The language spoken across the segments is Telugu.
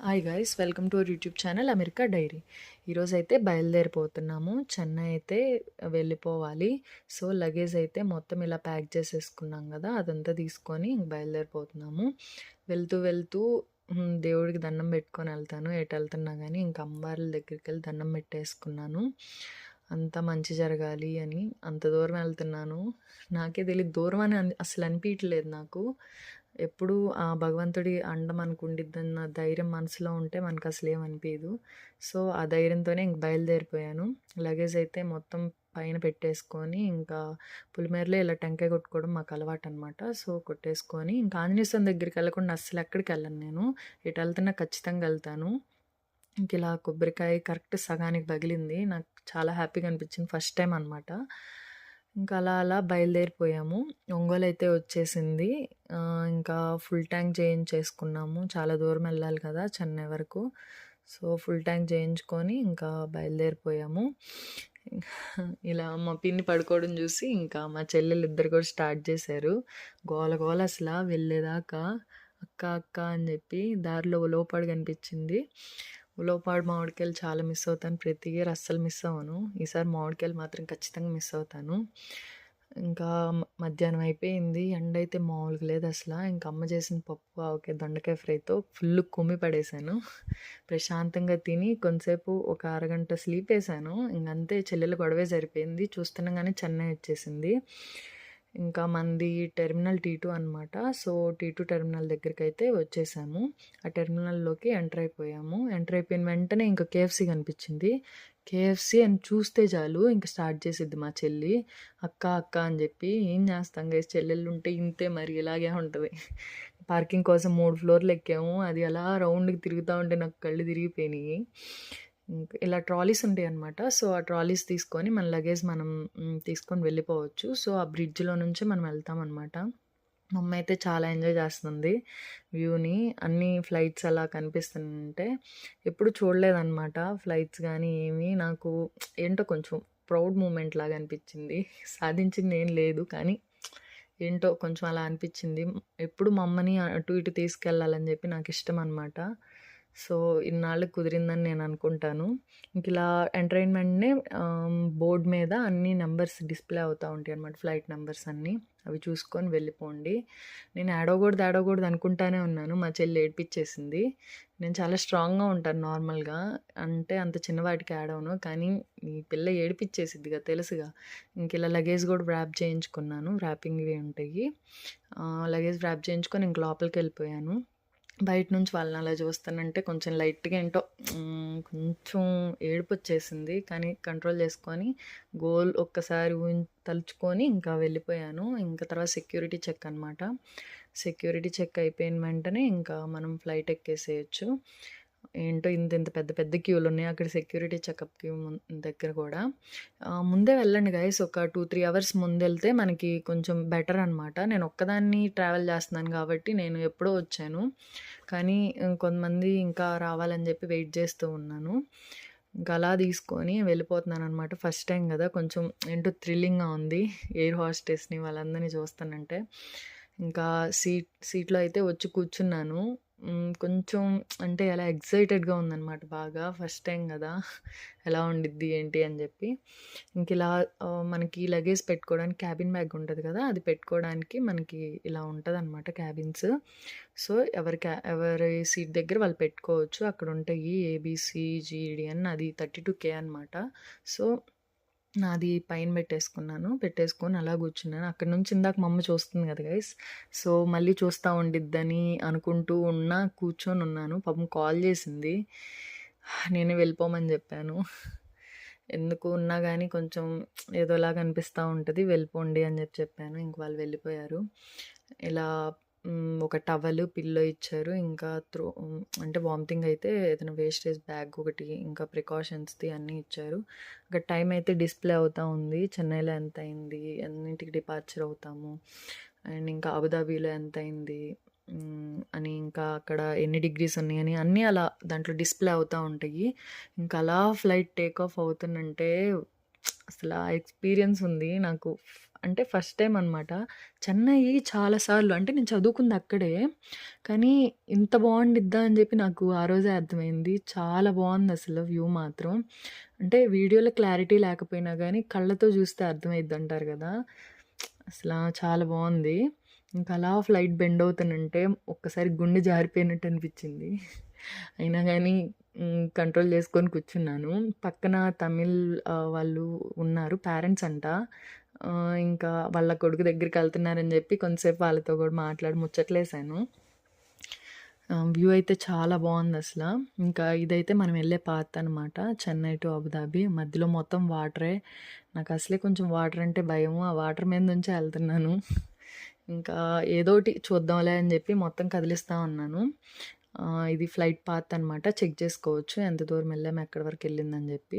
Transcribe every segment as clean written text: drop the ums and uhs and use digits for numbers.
Hi guys, welcome to our YouTube channel America diary. ఈరోజు అయితే బయలుదేరిపోతున్నాము. చెన్నై అయితే వెళ్ళిపోవాలి. సో లగేజ్ అయితే మొత్తం ఇలా ప్యాక్ చేసేసుకున్నాం కదా, అదంతా తీసుకొని బయలుదేరిపోతున్నాము. వెళ్తూ వెళ్తూ దేవుడికి దండం పెట్టుకొని వెళ్తాను. ఎటు వెళ్తున్నా కానీ ఇంకా అమ్మవార్ల దగ్గరికి వెళ్ళి దండం పెట్టేసుకున్నాను. అంత మంచి జరగాలి అని అంత దూరం వెళ్తున్నాను. నాకే తెలియదు, దూరం అని అసలు అనిపించట్లేదు నాకు. ఎప్పుడు ఆ భగవంతుడి అండం అనుకుండిద్దన్న ధైర్యం మనసులో ఉంటే మనకు అసలు ఏమనిపించదు. సో ఆ ధైర్యంతోనే ఇంక బయలుదేరిపోయాను. లగేజ్ అయితే మొత్తం పైన పెట్టేసుకొని ఇంకా పులిమేరలో ఇలా టెంకాయ కొట్టుకోవడం మాకు అలవాటు అనమాట. సో కొట్టేసుకొని ఇంకా ఆంజనేయ స్వామి దగ్గరికి వెళ్ళకుండా అస్సలు ఎక్కడికి వెళ్ళను నేను. ఎటు వెళ్తున్నా ఖచ్చితంగా వెళ్తాను. ఇంక ఇలా కొబ్బరికాయ కరెక్ట్ సగానికి పగిలింది. నాకు చాలా హ్యాపీగా అనిపించింది, ఫస్ట్ టైం అనమాట. ఇంకా అలా అలా బయలుదేరిపోయాము. ఒంగోలు అయితే వచ్చేసింది. ఇంకా ఫుల్ ట్యాంక్ చేయించేసుకున్నాము. చాలా దూరం వెళ్ళాలి కదా చెన్నై వరకు. సో ఫుల్ ట్యాంక్ చేయించుకొని ఇంకా బయలుదేరిపోయాము. ఇలా మా పిన్ని పడుకోవడం చూసి ఇంకా మా చెల్లెలు ఇద్దరు కూడా స్టార్ట్ చేశారు గోల గోల. అసలు వెళ్ళేదాకా అక్క అక్క అని చెప్పి దారిలో ఉలవపాడు కనిపించింది. ఉలవపాడు మామిడికాయలు చాలా మిస్ అవుతాను. ప్రతి ఇయర్ అస్సలు మిస్ అవ్వను. ఈసారి మామిడికాయలు మాత్రం ఖచ్చితంగా మిస్ అవుతాను. ఇంకా మధ్యాహ్నం అయిపోయింది. ఎండ అయితే మామూలుగా లేదు అసలు. ఇంకా అమ్మ చేసిన పప్పు ఆవకాయ దొండకాయ ఫ్రైతో ఫుల్ కుమ్మి పడేశాను. ప్రశాంతంగా తిని కొంతసేపు ఒక అరగంట స్లీప్ వేసాను. ఇంకంతే, చెల్లెలు గొడవే సరిపోయింది. చూస్తుండగానే చెన్నై వచ్చేసింది. ఇంకా మంది టెర్మినల్ T2 అనమాట. సో T2 టెర్మినల్ దగ్గరికి అయితే వచ్చేసాము. ఆ టెర్మినల్లోకి ఎంటర్ అయిపోయాము. ఎంటర్ అయిపోయిన వెంటనే ఇంకా KFC కనిపించింది. KFC అని చూస్తే చాలు ఇంకా స్టార్ట్ చేసిద్ది మా చెల్లి, అక్క అక్క అని చెప్పి. ఏం చేస్తాం గైస్, చెల్లెళ్ళు ఉంటే ఇంతే మరి, ఇలాగే ఉంటుంది. పార్కింగ్ కోసం 3 ఫ్లోర్లు ఎక్కాము. అది అలా రౌండ్కి తిరుగుతూ ఉంటే నాకు కళ్ళు తిరిగిపోయినాయి. ఇలా ట్రాలీస్ ఉంటాయి అనమాట. సో ఆ ట్రాలీస్ తీసుకొని మన లగేజ్ మనం తీసుకొని వెళ్ళిపోవచ్చు. సో ఆ బ్రిడ్జ్లో నుంచి మనం వెళ్తాం అనమాట. మా అమ్మ అయితే చాలా ఎంజాయ్ చేస్తుంది వ్యూని. అన్ని ఫ్లైట్స్ అలా కనిపిస్తుంటే ఎప్పుడు చూడలేదన్నమాట ఫ్లైట్స్ కానీ ఏమీ. నాకు ఏంటో కొంచెం ప్రౌడ్ మూమెంట్ లాగా అనిపించింది. సాధించింది ఏం లేదు కానీ ఏంటో కొంచెం అలా అనిపించింది. ఎప్పుడు మా అమ్మని అటు ఇటు తీసుకెళ్ళాలని చెప్పి నాకు ఇష్టం అనమాట. సో ఇన్నాళ్ళకి కుదిరిందని నేను అనుకుంటాను. ఇంక ఇలా ఎంటర్ అయిన వెంటనే బోర్డు మీద అన్ని నెంబర్స్ డిస్ప్లే అవుతూ ఉంటాయి అనమాట, ఫ్లైట్ నెంబర్స్ అన్నీ. అవి చూసుకొని వెళ్ళిపోండి. నేను ఏడవకూడదు అనుకుంటానే ఉన్నాను. మా చెల్లి ఏడ్పించేసింది. నేను చాలా స్ట్రాంగ్గా ఉంటాను నార్మల్గా, అంటే అంత చిన్నవాటికి ఏడవను. కానీ ఈ పిల్ల ఏడిపించేసిద్దిగా తెలుసుగా. ఇంక ఇలా లగేజ్ కూడా ర్యాప్ చేయించుకున్నాను. ర్యాపింగ్వి ఉంటాయి. లగేజ్ ర్యాప్ చేయించుకొని ఇంక లోపలికి వెళ్ళిపోయాను. బయట నుంచి వాళ్ళని అలా చూస్తానంటే కొంచెం లైట్గా ఏంటో కొంచెం ఏడుపు వచ్చేసింది. కానీ కంట్రోల్ చేసుకొని ఒక్కసారి తలుచుకొని ఇంకా వెళ్ళిపోయాను. ఇంకా తర్వాత సెక్యూరిటీ చెక్ అనమాట. సెక్యూరిటీ చెక్ అయిపోయిన వెంటనే ఇంకా మనం ఫ్లైట్ ఎక్కేసేయచ్చు. ఏంటో ఇంత ఇంత పెద్ద పెద్ద క్యూలు ఉన్నాయి అక్కడ సెక్యూరిటీ చెకప్ క్యూ దగ్గర కూడా. ముందే వెళ్ళండి గైస్, ఒక 2-3 అవర్స్ ముందు వెళ్తే మనకి కొంచెం బెటర్ అనమాట. నేను ఒక్కదాన్ని ట్రావెల్ చేస్తున్నాను కాబట్టి నేను ఎప్పుడో వచ్చాను, కానీ కొంతమంది ఇంకా రావాలని చెప్పి వెయిట్ చేస్తూ ఉన్నాను. ఇంకా అలా తీసుకొని వెళ్ళిపోతున్నాను అనమాట. ఫస్ట్ టైం కదా, కొంచెం ఏంటో థ్రిల్లింగ్గా ఉంది ఎయిర్ హోస్టెస్ని వాళ్ళందరినీ చూస్తానంటే. ఇంకా సీట్లో అయితే వచ్చి కూర్చున్నాను. కొంచెం అంటే అలా ఎక్సైటెడ్గా ఉందన్నమాట బాగా. ఫస్ట్ టైం కదా, ఎలా ఉండిద్ది ఏంటి అని చెప్పి. ఇంక ఇలా మనకి లగేజ్ పెట్టుకోవడానికి క్యాబిన్ బ్యాగ్ ఉంటుంది కదా, అది పెట్టుకోవడానికి మనకి ఇలా ఉంటుంది అనమాట క్యాబిన్స్. సో ఎవరి సీట్ దగ్గర వాళ్ళు పెట్టుకోవచ్చు. అక్కడ ఉంటాయి ABCGD అని, అది 32K అనమాట. సో నాది పైన పెట్టేసుకొని అలా కూర్చున్నాను. అక్కడ నుంచి ఇందాక మా అమ్మ చూస్తుంది కదా గైస్, సో మళ్ళీ చూస్తూ ఉండిద్దని అనుకుంటూ కూర్చొని ఉన్నాను. పాపం కాల్ చేసింది, నేనే వెళ్ళిపోమని చెప్పాను. ఎందుకు ఉన్నా కానీ కొంచెం ఏదోలాగా అనిపిస్తూ ఉంటుంది, వెళ్ళిపోండి అని చెప్పాను. ఇంక వాళ్ళు వెళ్ళిపోయారు. ఇలా ఒక టవల్, పిల్లో ఇచ్చారు. ఇంకా అంటే వామిటింగ్ అయితే ఏదైనా వేస్టేజ్ బ్యాగ్ ఒకటి, ఇంకా ప్రికాషన్స్ది అన్నీ ఇచ్చారు. అక్కడ టైం అయితే డిస్ప్లే అవుతూ ఉంది, చెన్నైలో ఎంత అయింది, ఎన్నింటికి డిపార్చర్ అవుతాము, అండ్ ఇంకా అబుదాబీలో ఎంత అయింది అని, ఇంకా అక్కడ ఎన్ని డిగ్రీస్ ఉన్నాయని అన్నీ అలా దాంట్లో డిస్ప్లే అవుతూ ఉంటాయి. ఇంకా అలా ఫ్లైట్ టేక్ ఆఫ్ అవుతుందంటే అసలు ఆ ఎక్స్పీరియన్స్ ఉంది నాకు. అంటే ఫస్ట్ టైమ్ అనమాట. చెన్నై చాలా సార్లు అంటే నేను చదువుకుంది అక్కడే. కానీ ఇంత బావుండిద్దా అని చెప్పి నాకు ఆ రోజే అర్థమైంది. చాలా బావుందసలు వ్యూ మాత్రం. అంటే వీడియోలో క్లారిటీ లేకపోయినా గానీ కళ్ళతో చూస్తే అర్థమైద్దంటారు గదా! అసలా చాలా బావుంది. ఇంకా అలా ఫ్లైట్ బెండ్ అవుతుంనంటే ఒక్కసారి గుండె జారిపోయినట్టు అనిపిచ్చింది. అయినా గానీ కంట్రోల్ చేసుకొని కూర్చున్నాను. పక్కన తమిళ్ వాళ్ళు ఉన్నారు. పేరెంట్స్ అంట. ఇంకా వాళ్ళ కొడుకు దగ్గరికెళ్తున్నారని జెప్పి కొంతసేపు వాళ్ళతో గూడా మాట్లాడి ముచ్చట్లేసాను. వ్యూ అయితే చాలా బావుందసల. ఇంకా ఇదైతే మనం వెళ్ళే పాత్ అనమాట. Chennai to Abu Dhabi. మధ్యలో మొత్తం వాటరే. నాకసలే కొంచెం వాటర్ అంటే భయము. ఆ వాటర్ మీద నుంచే ఎళ్తున్నాను. ఇంకా ఏదోటి చూద్దాంలే అని జెప్పి మొత్తం కదిలిస్తా ఉన్నాను. ఇది ఫ్లైట్ పాత్ అనమాట. చెక్ చేసుకోవచ్చు. ఎంత దూరం ఎళ్ళాము, ఎక్కడి వరకెళ్ళిందని జెప్పి.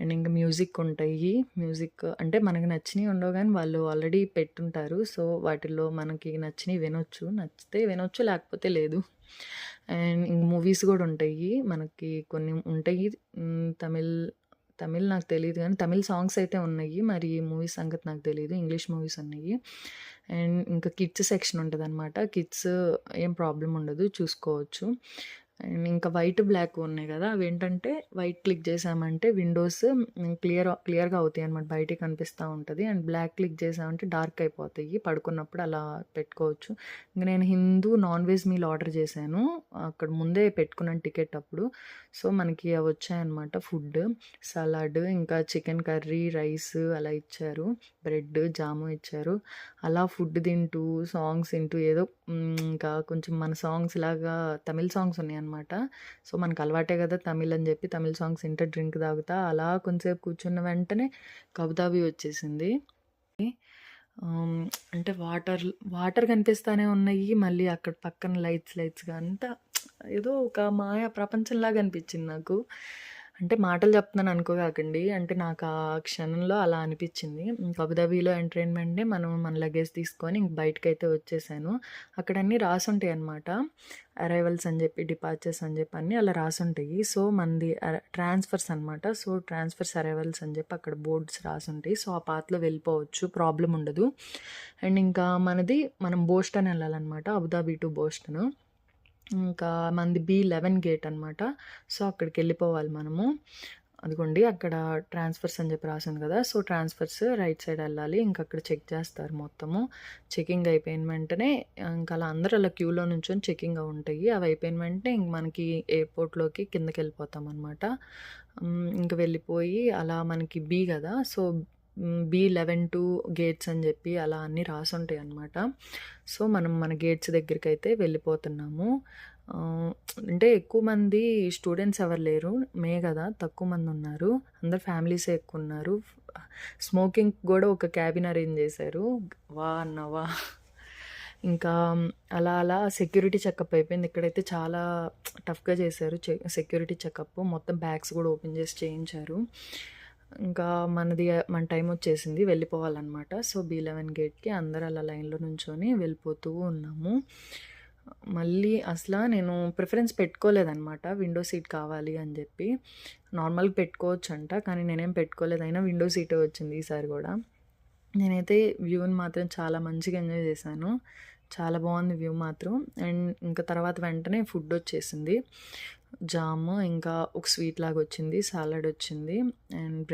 అండ్ ఇంక మ్యూజిక్ ఉంటాయి. మ్యూజిక్ అంటే మనకు నచ్చినయి ఉండవు గానీ వాళ్ళు ఆల్రెడీ పెట్టుంటారు. సో, వాటిల్లో మనకి నచ్చినయి వినొచ్చు. నచ్చితే వినొచ్చు, లేకపోతే లేదు. అండ్ ఇంక మూవీస్ గూడా ఉంటాయి. మనకి కొన్ని ఉంటాయి. తమిళ్ తమిళ్ నాకు తెలీదు గానీ తమిళ్ సాంగ్స్ అయితే ఉన్నాయి. మరి మూవీస్ సంగతి నాకు తెలీదు. ఇంగ్లీష్ మూవీస్ ఉన్నాయి. అండ్ ఇంకా కిడ్స్ సెక్షన్ ఉంటదనమాట. కిడ్స్ ఏం ప్రాబ్లమ్ ఉండదు. చూసుకోవచ్చు. అండ్ ఇంకా వైట్, బ్లాక్ ఉన్నాయి గదా! అవేంటంటే వైట్ క్లిక్ చేశామంటే విండోస్ క్లియర్‌గా అవుతాయనమాట. బయటికి కనిపిస్తా ఉంటది. అండ్ బ్లాక్ క్లిక్ చేశామంటే డార్క్ అయిపోతాయి. పడుకున్నప్పుడు అలా పెట్టుకోవచ్చు. ఇంక నేను Hindu non veg meal order చేశాను. అక్కడ ముందే పెట్టుకున్నాను టికెట్ అప్పుడు. సో, మనకి అవొచ్చాయనమాట ఫుడ్. సలాడ్, ఇంకా చికెన్ కర్రీ, రైస్ అలా ఇచ్చారు. బ్రెడ్, జాము ఇచ్చారు. అలా ఫుడ్ తింటూ, సాంగ్స్ ఇంటూ ఏదో ఇంకా కొంచెం మన సాంగ్స్ లాగా తమిళ్ సాంగ్స్ ఉన్నాయన్నమాట. సో, మనకు అలవాటే గదా! తమిళ్ అని జెప్పి తమిళ్ సాంగ్స్ ఇంటా, డ్రింక్ తాగుతా అలా కొంసేపు కూర్చున్న వెంటనే అబుదాబి వచ్చేసింది. అంటే వాటర్ కనిపిస్తానే ఉన్నాయి. మళ్ళీ అక్కడ పక్కన లైట్స్‌గా అంతా ఏదో ఒక మాయా ప్రపంచంలాగా అనిపిచ్చింది నాకు. అంటే మాటలు చెప్తున్నాను అనుకోగాకండి. అంటే నాకు ఆ క్షణంలో అలా అనిపిచ్చింది. ఇంక అబుదాబిలో ఎంటర్ అయిన వెంటనే మనం మన లగేజ్ తీసుకొని ఇంక బయటకైతే వచ్చేసాను. అక్కడ అన్నీ రాసుంటాయన్నమాట. అరైవల్స్ అని జెప్పి, డిపార్చర్స్ అని జెప్పి అన్నీ అలా రాసుంటాయి. సో, మనది ట్రాన్స్‌ఫర్స్ అనమాట. సో, ట్రాన్స్‌ఫర్స్, అరైవల్స్ అని జెప్పి అక్కడ బోర్డ్స్ రాసుంటాయి. సో, ఆ పాత్‌లో వెళ్ళిపోవచ్చు. ప్రాబ్లమ్ ఉండదు. అండ్ ఇంకా మనం బోస్టన్ ఎళ్ళాలనమాట. Abu Dhabi to Boston. ఇంకా మనది B11 గేట్ అనమాట. సో, అక్కడికెళ్ళిపోవాలి మనము. అదిగోండి అక్కడ ట్రాన్స్‌ఫర్స్ అని చెప్పి రాసుంది కదా! సో, ట్రాన్స్‌ఫర్స్ రైట్ సైడ్ ఎళ్ళాలి. ఇంక అక్కడ చెక్ చేస్తారు మొత్తము. చెకింగ్ అయిపోయిన వెంటనే ఇంక అలా అందరూ అలా క్యూలో నుంచొని చెకింగ్ ఉంటాయి. అవి అయిపోయిన వెంటనే ఇంక మనకి ఎయిర్‌పోర్ట్‌లోకి కిందకెళ్ళిపోతామనమాట. ఇంక వెళ్ళిపోయి అలా మనకి బి గదా! సో, B12 గేట్స్ అని జెప్పి అలా అన్నీ రాసుంటాయన్నమాట. సో, మనం మన గేట్స్ దగ్గరికైతే వెళ్ళిపోతున్నాము. అంటే ఎక్కువ మంది స్టూడెంట్స్ ఎవరు లేరు. మే గదా! తక్కువ మందున్నారు. అందరు ఫ్యామిలీసే ఎక్కువున్నారు. స్మోకింగ్‌కి గూడా ఒక క్యాబిన్ అరేంజ్ జేశారు. వాహ్! అన్న వాహ్! ఇంకా అలా సెక్యూరిటీ చెకప్ అయిపోయింది. ఇక్కడైతే చాలా టఫ్‌గా చేశారు సెక్యూరిటీ చెకప్. మొత్తం బ్యాగ్స్ గూడా ఓపెన్ చేసి చేయించారు. ఇంకా మన టైం వచ్చేసింది. వెళ్ళిపోవాలనమాట. సో, B11 గేట్‌కి అందరూ అలా లైన్‌లో నుంచొని వెళ్ళిపోతూ ఉన్నాము. మళ్ళీ నేను ప్రిఫరెన్స్ పెట్టుకోలేదనమాట. విండో సీట్ కావాలి అని జెప్పి. నార్మల్‌గా పెట్టుకోవచ్చంట. కానీ నేనేం పెట్టుకోలేదు. అయినా విండో సీటే వచ్చింది ఈసారి గూడా. నేనైతే వ్యూని మాత్రం చాలా మంచిగా ఎంజాయ్ చేశాను. చాలా బావుంది వ్యూ మాత్రం. అండ్ ఇంకా తర్వాత వెంటనే ఫుడ్డొచ్చేసింది. జాము, ఇంకా ఒక స్వీట్ లాగొచ్చింది. సాలడ్ వచ్చింది. అండ్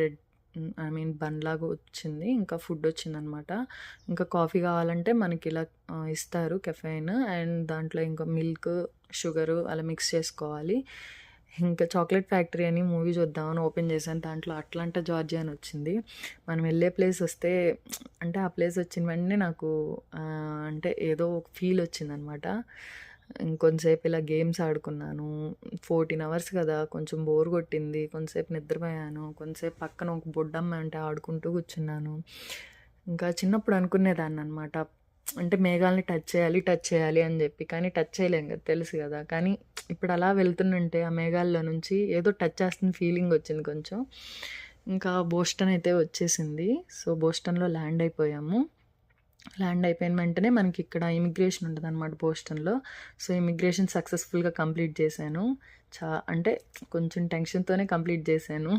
బన్ లాగా వచ్చింది. ఇంకా ఫుడ్డొచ్చిందనమాట. ఇంకా కాఫీ కావాలంటే మనకిలా ఇస్తారు కెఫెయిన్. అండ్ దాంట్లో ఇంకా మిల్క్, షుగరు అలా మిక్స్ చేసుకోవాలి. ఇంకా చాక్లెట్ ఫ్యాక్టరీ అని మూవీ చూద్దామని ఓపెన్ చేశాను. దాంట్లో అట్లాంటా జార్జియా అని వచ్చింది. మనం వెళ్ళే ప్లేస్ వస్తే అంటే ఆ ప్లేస్ వచ్చిన వెంటనే నాకు అంటే ఏదో ఒక ఫీల్ వచ్చిందనమాట. ఇంకొంతసేపు ఇలా గేమ్స్ ఆడుకున్నాను. 14 అవర్స్ కదా! కొంచెం బోర్ కొట్టింది. కొంతసేపు నిద్రపోయాను. కొంతసేపు పక్కన ఒక బుడ్డమ్మాయి ఉంటే ఆడుకుంటూ కూర్చున్నాను. ఇంకా చిన్నప్పుడు అనుకునేదాన్ననమాట. అంటే మేఘాలని టచ్ చేయాలి అని జెప్పి. కానీ టచ్ చేయలేం గదా! తెలుసు గదా! కానీ ఇప్పుడు అలా వెళ్తుంటే ఆ మేఘాల్లో నుంచి ఏదో టచ్ చేస్తున్న ఫీలింగ్ వచ్చింది కొంచెం. ఇంకా బోస్టన్ అయితే వచ్చేసింది. సో, బోస్టన్‌లో ల్యాండ్ అయిపోయాము. ల్యాండ్ అయిపోయిన వెంటనే మనకి ఇక్కడ ఇమిగ్రేషన్ ఉంటదనమాట బోస్టన్‌లో. సో, ఇమిగ్రేషన్ సక్సెస్‌ఫుల్‌గా కంప్లీట్ చేశాను. అంటే కొంచెం టెన్షన్‌తోనే కంప్లీట్ చేశాను.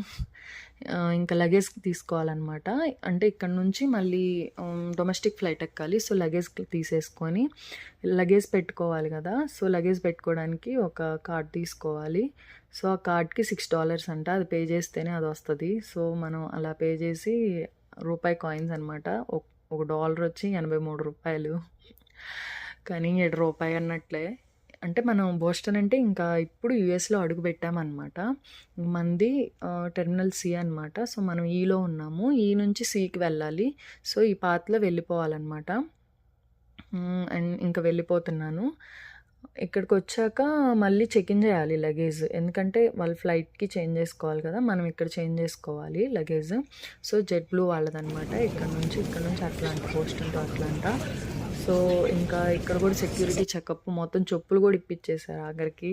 ఇంకా లగేజ్ తీసుకోవాలనమాట. అంటే ఇక్కడ నుంచి మళ్ళీ డొమెస్టిక్ ఫ్లైట్ ఎక్కాలి. సో, లగేజ్ తీసేసుకొని లగేజ్ పెట్టుకోవాలి కదా! సో, లగేజ్ పెట్టుకోవడానికి ఒక కార్డ్ తీసుకోవాలి. సో, ఆ కార్డ్‌కి $6 అంట. అది పే చేస్తేనే అదొస్తది. సో, మనం అలా పే చేసి రూపాయి కాయిన్స్ అనమాట. ఒక డాలర్ వచ్చి $83. కానీ రూపాయి అన్నట్లే. అంటే మనం బోస్టన్ అంటే ఇంకా ఇప్పుడు యూఎస్‌లో అడుగుపెట్టామనమాట. మనది టెర్మినల్ సి అనమాట. సో, మనం ఈలో ఉన్నాము. ఈ నుంచి సికి వెళ్ళాలి. సో, ఈ పాత్‌లో వెళ్ళిపోవాలనమాట. అండ్ ఇంకా వెళ్ళిపోతున్నాను. ఇక్కడికొచ్చాక మళ్ళీ చెక్ ఇన్ చేయాలి లగేజ్. ఎందుకంటే వాళ్ళు ఫ్లైట్‌కి చేంజ్ చేసుకోవాలి కదా! మనం ఇక్కడ చేంజ్ చేసుకోవాలి లగేజ్. సో, జెట్ బ్లూ వాళ్ళదనమాట. ఇక్కడ నుంచి Atlanta, Boston to Atlanta. So, ఇంకా ఇక్కడ కూడా సెక్యూరిటీ చెకప్ మొత్తం చెప్పులు కూడా ఇప్పిచ్చేసారు ఆఖరికి.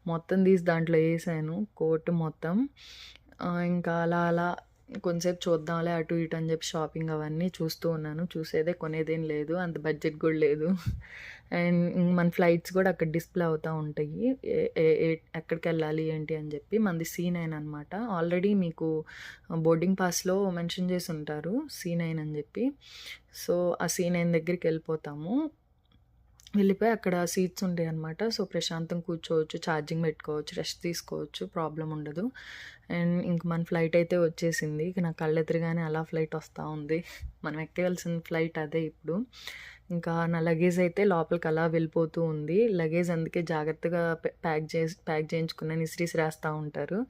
మొత్తం తీసి దాంట్లో ఏసాను కోట్ మొత్తం. ఇంకా అలా కొంసేపు చూద్దాంలే అటు ఇటు అని చెప్పి షాపింగ్ అవన్నీ చూస్తూ ఉన్నాను. చూసేదే కొనేదేం లేదు. అంత బడ్జెట్ కూడా లేదు. అండ్ మన ఫ్లైట్స్ కూడా అక్కడ డిస్‌ప్లే అవుతా ఉంటాయి. ఏ ఏ ఏ ఎక్కడికెళ్ళాలి ఏంటి అని చెప్పి. మనది C9 అనమాట. ఆల్రెడీ మీకు బోర్డింగ్ పాస్‌లో మెన్షన్ చేసి ఉంటారు C9 అని చెప్పి. సో, ఆ C9 దగ్గరికెళ్ళిపోతాము. వెళ్ళిపోయి అక్కడ సీట్స్ ఉంటాయన్నమాట. సో, ప్రశాంతంగా కూర్చోవచ్చు, ఛార్జింగ్ పెట్టుకోవచ్చు, రెస్ట్ తీసుకోవచ్చు, ప్రాబ్లమ్ ఉండదు. అండ్ ఇంక మన ఫ్లైట్ అయితే వచ్చేసింది. ఇక నా కళ్ళెదురుగానే అలా ఫ్లైట్ వస్తా ఉంది. మనం ఎక్కేయాల్సిన ఫ్లైట్ అదే ఇప్పుడు. ఇంకా నా లగేజ్ అయితే లోపలికి అలా వెళ్ళిపోతూ ఉంది. లగేజ్ అందుకే జాగ్రత్తగా ప్యాక్ చేయించుకున్నాను. ఇసిరేస్తా ఉంటారు.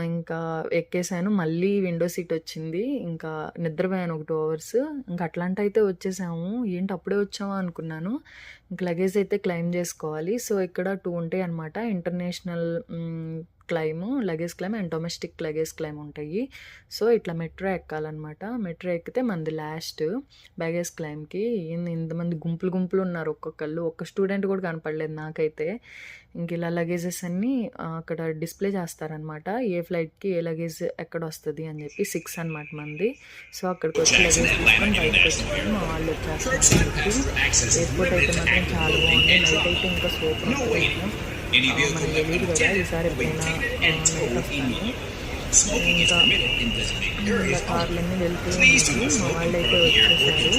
ఇంకా ఎక్కేసాను. మళ్ళీ విండో సీట్ వచ్చింది. ఇంకా నిద్రపోయాను ఒక 2 అవర్స్. ఇంక అట్లాంటా అయితే వచ్చేసాము. ఏంటి అప్పుడే వచ్చామా అనుకున్నాను. ఇంక లగేజ్ అయితే క్లెయిమ్ చేసుకోవాలి. సో, ఇక్కడ 2 ఉంటాయన్నమాట. International luggage claim and domestic luggage claim ఉంటాయి. సో, ఇట్లా మెట్రో ఎక్కాలన్నమాట. మెట్రో ఎక్కితే మనది లాస్ట్ బ్యాగేజ్ క్లెయిమ్‌కి. ఇంతమంది గుంపులు ఉన్నారు ఒక్కొక్కళ్ళు. ఒక్క స్టూడెంట్ కూడా కనపడలేదు నాకైతే. ఇంక ఇలా లగేజెస్ అన్నీ అక్కడ డిస్‌ప్లే చేస్తారనమాట. ఏ ఫ్లైట్‌కి ఏ లగేజ్ ఎక్కడొస్తది అని చెప్పి. 6 అనమాట మనది. సో, అక్కడికొచ్చి లగేజ్ తీసుకొని బయటకొచ్చాము. మా వాళ్ళు వచ్చేస్తారని చెప్పి. ఎయిర్‌పోర్ట్ అయితే మాత్రం చాలా బాగుంది. నైట్ అయితే ఇంకా సూపర్ ఉంటదేమో. మనకు తెలీదు కదా! ఈసారి ఎప్పుడైనా నైట్ వస్తాను. ఇంకా కార్లన్నీ వెళ్తూ ఉన్నాయి. మా వాళ్ళైతే వచ్చేసారు.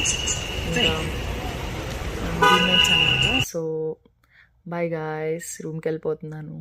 ఇంకా రూమ్‌మేట్స్ అనమాట. So, bye guys. రూమ్‌కెళ్ళిపోతున్నాను.